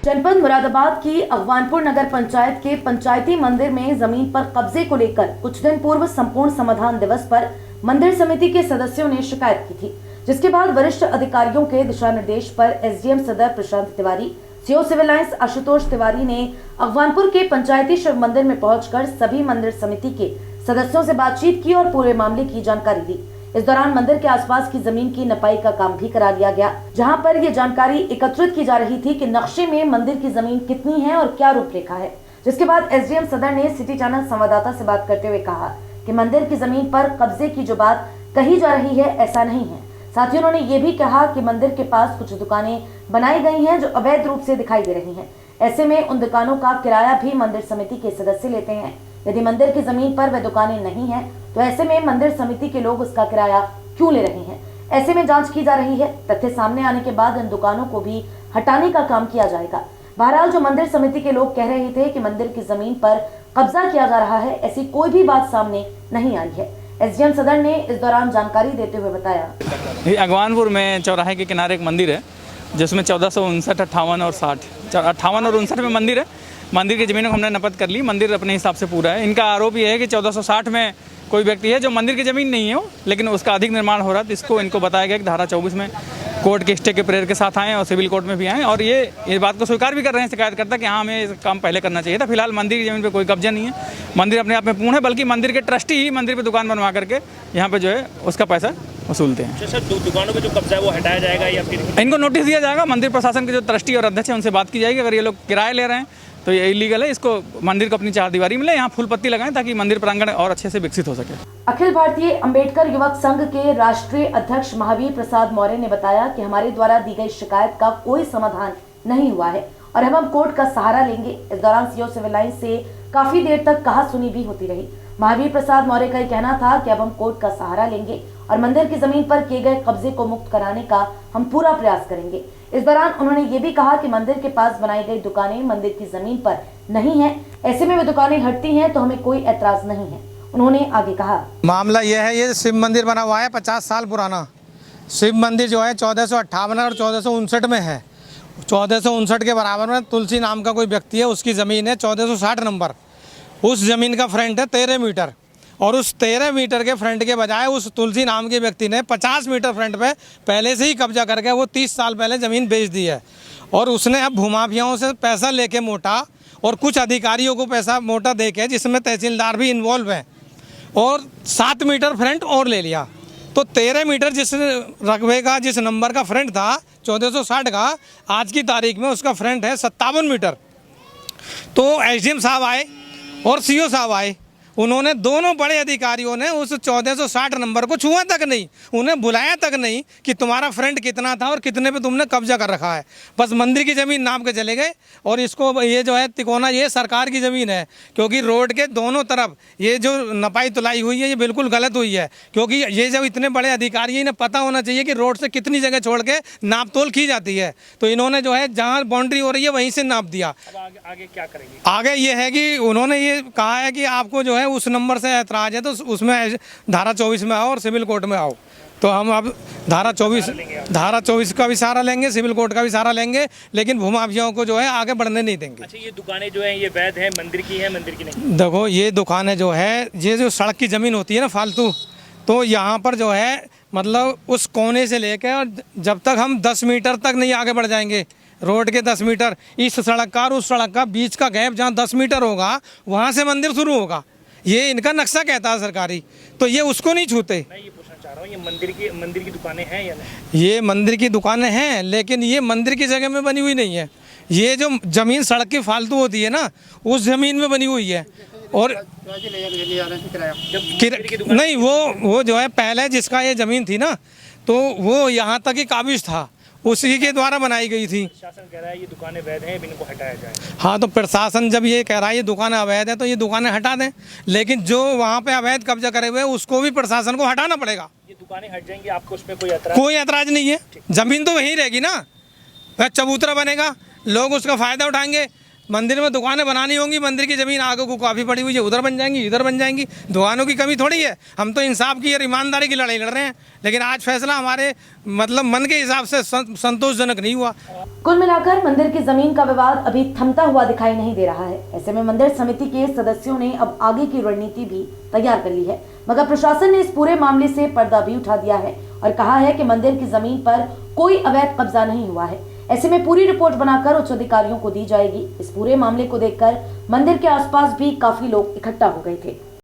जनपद मुरादाबाद की अगवानपुर नगर पंचायत के पंचायती मंदिर में जमीन पर कब्जे को लेकर कुछ दिन पूर्व संपूर्ण समाधान दिवस पर मंदिर समिति के सदस्यों ने शिकायत की थी, जिसके बाद वरिष्ठ अधिकारियों के दिशा निर्देश पर एसडीएम सदर Prashant Tiwari, CO Civil Lines Ashutosh Tiwari ने अगवानपुर के पंचायती शिव मंदिर में पहुंचकर सभी मंदिर समिति के सदस्यों से बातचीत की और पूरे मामले की जानकारी दी। इस दौरान मंदिर के आसपास की जमीन की नपाई का काम भी करा लिया गया, जहां पर यह जानकारी एकत्रित की जा रही थी कि नक्शे में मंदिर की जमीन कितनी है और क्या रूपरेखा है। जिसके बाद एसडीएम सदर ने सिटी चैनल संवाददाता से बात करते हुए कहा कि मंदिर की जमीन पर कब्जे की जो बात कही जा रही है ऐसा नहीं है। साथ ही उन्होंने ये भी कहा कि मंदिर के पास कुछ दुकानें बनाई गई हैं जो अवैध रूप से दिखाई दे रही हैं। ऐसे में उन दुकानों का किराया भी मंदिर समिति के सदस्य लेते हैं। यदि मंदिर की जमीन पर वह दुकानें नहीं हैं, तो ऐसे में मंदिर समिति के लोग उसका किराया क्यों ले रहे हैं। ऐसे में जांच की जा रही है। तथ्य सामने आने के बाद इन दुकानों को भी हटाने का काम किया जाएगा। बहरहाल जो मंदिर समिति के लोग कह रहे थे कि मंदिर की जमीन पर कब्जा किया जा रहा है, ऐसी कोई भी बात सामने नहीं आई है। एसडीएम सदर ने इस दौरान जानकारी देते हुए बताया, अगवानपुर में चौराहे के किनारे एक मंदिर है जिसमें 1459, 58 और 60, 58 और 59 में मंदिर है। मंदिर की ज़मीनों को हमने नपत कर ली। मंदिर अपने हिसाब से पूरा है। इनका आरोप ये है कि 1460 में कोई व्यक्ति है जो मंदिर की ज़मीन नहीं है वो, लेकिन उसका अधिक निर्माण हो रहा है। इसको इनको बताया गया कि धारा 24 में कोर्ट के स्टे के प्रेयर के साथ आए और सिविल कोर्ट में भी आए, और ये बात को स्वीकार भी कर रहे हैं शिकायतकर्ता कि हाँ हमें काम पहले करना चाहिए था। फिलहाल मंदिर की ज़मीन पे कोई कब्जा नहीं है। मंदिर अपने आप में पूर्ण है, बल्कि मंदिर के ट्रस्टी ही मंदिर पे दुकान बनवा करके यहाँ पे जो है उसका पैसा वसूलते हैं। सर, दुकानों पे जो कब्जा है वो हटाया जाएगा या फिर इनको नोटिस दिया जाएगा। मंदिर प्रशासन के जो ट्रस्टी और अध्यक्ष हैं उनसे बात की जाएगी। अगर ये लोग किराए ले रहे हैं तो ये इलीगल है। इसको मंदिर को अपनी चारदीवारी मिले, यहाँ फूल पत्ती लगाएं ताकि मंदिर प्रांगण और अच्छे से विकसित हो सके। अखिल भारतीय अंबेडकर युवक संघ के राष्ट्रीय अध्यक्ष महावीर प्रसाद मौर्य ने बताया कि हमारे द्वारा दी गई शिकायत का कोई समाधान नहीं हुआ है और हम कोर्ट का सहारा लेंगे। इस दौरान सीओ सिविल लाइंस से काफी देर तक कहा-सुनी भी होती रही। महावीर प्रसाद मौर्य का कहना था कि अब हम कोर्ट का सहारा लेंगे और मंदिर की जमीन पर किए गए कब्जे को मुक्त कराने का हम पूरा प्रयास करेंगे। इस दौरान उन्होंने ये भी कहा कि मंदिर के पास बनाई गई दुकानें मंदिर की जमीन पर नहीं है। ऐसे में वे दुकानें हटती हैं तो हमें कोई ऐतराज नहीं है। उन्होंने आगे कहा, मामला यह है, ये शिव मंदिर बना हुआ है 50 साल पुराना। शिव मंदिर जो है 1458 और 1459 में है। 1459 के बराबर में तुलसी नाम का कोई व्यक्ति है, उसकी ज़मीन है 1460 नंबर। उस ज़मीन का फ्रंट है 13 मीटर और उस 13 मीटर के फ्रंट के बजाय उस तुलसी नाम के व्यक्ति ने 50 मीटर फ्रंट पे पहले से ही कब्जा करके वो 30 साल पहले ज़मीन बेच दी है। और उसने अब भूमाफियाओं से पैसा लेके मोटा और कुछ अधिकारियों को पैसा मोटा दे के, जिसमें तहसीलदार भी इन्वॉल्व हैं, और 7 मीटर फ्रंट और ले लिया। तो 13 मीटर जिस रकबे का, जिस नंबर का फ्रंट था 1460 का, आज की तारीख में उसका फ्रंट है 57 मीटर। तो एसडीएम साहब आए और सीओ साहब आए। उन्होंने, दोनों बड़े अधिकारियों ने उस 1460 नंबर को छुआ तक नहीं, उन्हें बुलाया तक नहीं कि तुम्हारा फ्रंट कितना था और कितने पे तुमने कब्जा कर रखा है। बस मंदिर की ज़मीन नाप के चले गए। और इसको, ये जो है तिकोना, ये सरकार की ज़मीन है, क्योंकि रोड के दोनों तरफ ये जो नपाई तुलाई हुई है ये बिल्कुल गलत हुई है। क्योंकि ये जब इतने बड़े अधिकारी हैं, इन्हें पता होना चाहिए कि रोड से कितनी जगह छोड़ के नाप तोल की जाती है। तो इन्होंने जो है जहाँ बाउंड्री हो रही है वहीं से नाप दिया। आगे क्या करेंगे? आगे ये है कि उन्होंने ये कहा है कि आपको जो है उस नंबर से ऐतराज है तो उसमें धारा 24 में आओ और सिविल कोर्ट में आओ। तो हम अब धारा 24 का भी सहारा लेंगे, सिविल कोर्ट का भी सहारा लेंगे, लेकिन भूमाफियाओं को जो है आगे बढ़ने नहीं देंगे। अच्छा, ये दुकानें जो हैं ये वैध है, मंदिर की है, मंदिर की नहीं? देखो, ये दुकानें जो है, ये जो सड़क की ज़मीन होती है ना फालतू, तो यहाँ पर जो है मतलब उस कोने से लेकर और जब तक हम 10 मीटर तक नहीं आगे बढ़ जाएंगे, रोड के 10 मीटर, इस सड़क का और उस सड़क का बीच का गैप जहाँ 10 मीटर होगा वहाँ से मंदिर शुरू होगा। ये इनका नक्शा कहता है सरकारी, तो ये उसको नहीं छूते। मैं ये पूछना चाह रहा हूँ, ये मंदिर की दुकानें हैं या नहीं? ये मंदिर की दुकानें हैं, लेकिन ये मंदिर की जगह में बनी हुई नहीं है। ये जो ज़मीन सड़क की फालतू होती है ना, उस ज़मीन में बनी हुई है। और नहीं, वो जो है पहले जिसका ये ज़मीन थी ना, तो वो यहाँ तक ही काबिज था, उसी के द्वारा बनाई गई थी। प्रशासन कह रहा है ये दुकानें वैध हैं, इनको हटाया जाए। हाँ, तो प्रशासन जब ये कह रहा है ये दुकानें अवैध है तो ये दुकानें हटा दें, लेकिन जो वहाँ पे अवैध कब्जा करे हुए उसको भी प्रशासन को हटाना पड़ेगा। ये दुकानें हट जाएंगी, आपको उसमें कोई ऐतराज नहीं है। जमीन तो वहीं रहेगी ना, वह चबूतरा बनेगा, लोग उसका फ़ायदा उठाएंगे। मंदिर में दुकानें बनानी होंगी, मंदिर की ज़मीन आगे को काफ़ी पड़ी हुई है, उधर बन जाएंगी, इधर बन जाएंगी। दुकानों की कमी थोड़ी है। हम तो इंसाफ की और ईमानदारी की लड़ाई लड़ रहे हैं, लेकिन आज फैसला हमारे मतलब मन के हिसाब से संतोषजनक नहीं हुआ। कुल मिलाकर मंदिर की जमीन का विवाद अभी थमता हुआ दिखाई नहीं दे रहा है। ऐसे में मंदिर समिति के सदस्यों ने अब आगे की रणनीति भी तैयार कर ली है, मगर प्रशासन ने इस पूरे मामले से पर्दा भी उठा दिया है और कहा है कि मंदिर की जमीन पर कोई अवैध कब्जा नहीं हुआ है। ऐसे में पूरी रिपोर्ट बनाकर उच्च अधिकारियों को दी जाएगी। इस पूरे मामले को देखकर मंदिर के आसपास भी काफी लोग इकट्ठा हो गए थे।